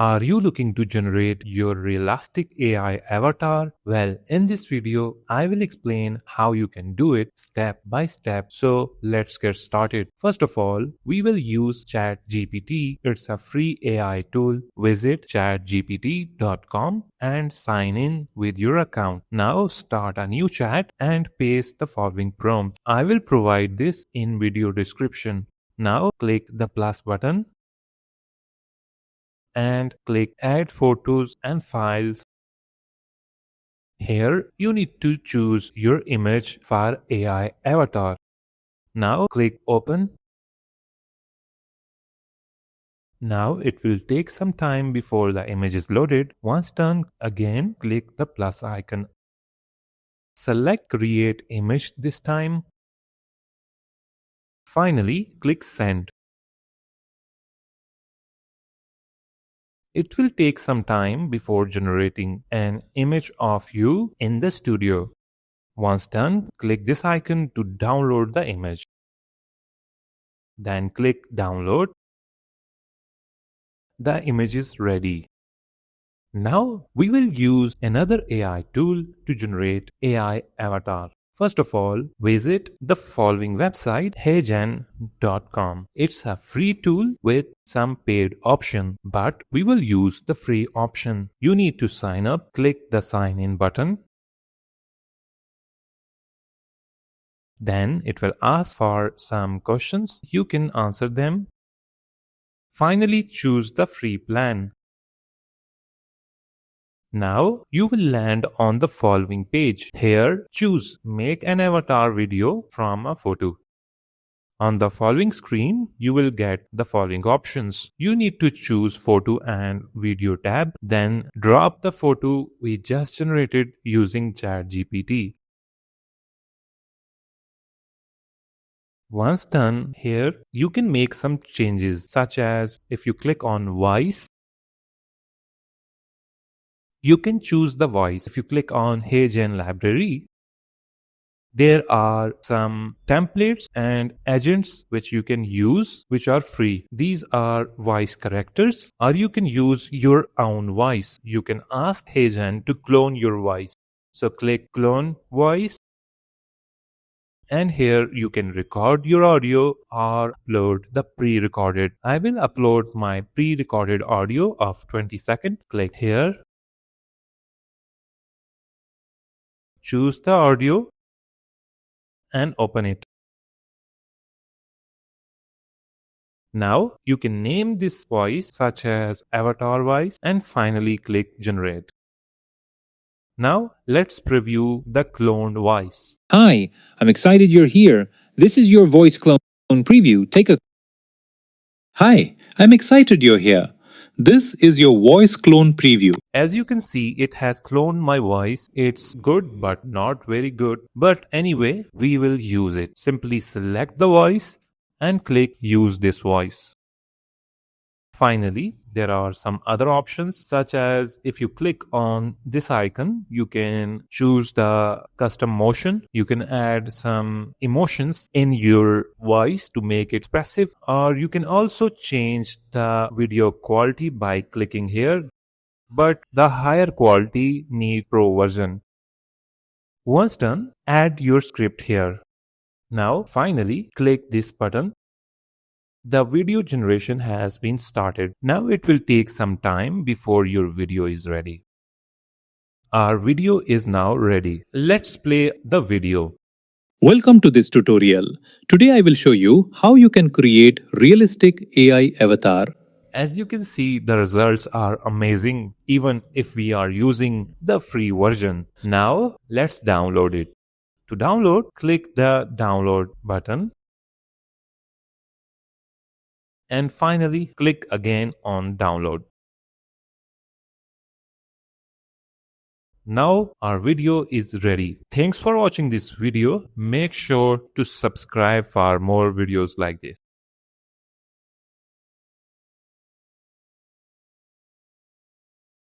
Are you looking to generate your realistic AI avatar? Well, in this video, I will explain how you can do it step by step. So let's get started. First of all, we will use ChatGPT. It's a free AI tool. Visit chatgpt.com and sign in with your account. Now start a new chat and paste the following prompt. I will provide this in video description. Now click the plus button and click Add Photos and Files. Here you need to choose your image for AI avatar. Now click Open. Now it will take some time before the image is loaded. Once done, again click the plus icon. Select Create Image this time. Finally, click Send. It will take some time before generating an image of you in the studio. Once done, click this icon to download the image. Then click Download. The image is ready. Now we will use another AI tool to generate AI avatar. First of all, visit the following website HeyGen.com. It's a free tool with some paid option, but we will use the free option. You need to sign up. Click the sign in button. Then it will ask for some questions. You can answer them. Finally, choose the free plan. Now you will land on the following page. Here, choose Make an avatar video from a photo. On the following screen, you will get the following options. You need to choose Photo and Video tab, then drop the photo we just generated using ChatGPT. Once done, here you can make some changes, such as if you click on Voice, you can choose the voice. If you click on HeyGen library, there are some templates and agents which you can use which are free. These are voice characters, or you can use your own voice. You can ask HeyGen to clone your voice. So click Clone Voice. And here you can record your audio or upload the pre-recorded. I will upload my pre-recorded audio of 20 seconds. Click here. Choose the audio and open it. Now you can name this voice such as avatar voice and finally click generate. Now let's preview the cloned voice. Hi, I'm excited you're here. This is your voice clone preview. Hi, I'm excited you're here. This is your voice clone preview. As you can see, it has cloned my voice. It's good but not very good. But anyway, we will use it. Simply select the voice and click Use this voice. Finally, there are some other options, such as if you click on this icon, you can choose the custom motion. You can add some emotions in your voice to make it expressive, or you can also change the video quality by clicking here. But the higher quality needs Pro version. Once done, add your script here. Now, finally, click this button. The video generation has been started. Now it will take some time before your video is ready. Our video is now ready. Let's play the video. Welcome to this tutorial. Today I will show you how you can create realistic AI avatar. As you can see, the results are amazing even if we are using the free version. Now let's download it. To download, click the download button. And finally, click again on download. Now our video is ready. Thanks for watching this video. Make sure to subscribe for more videos like this.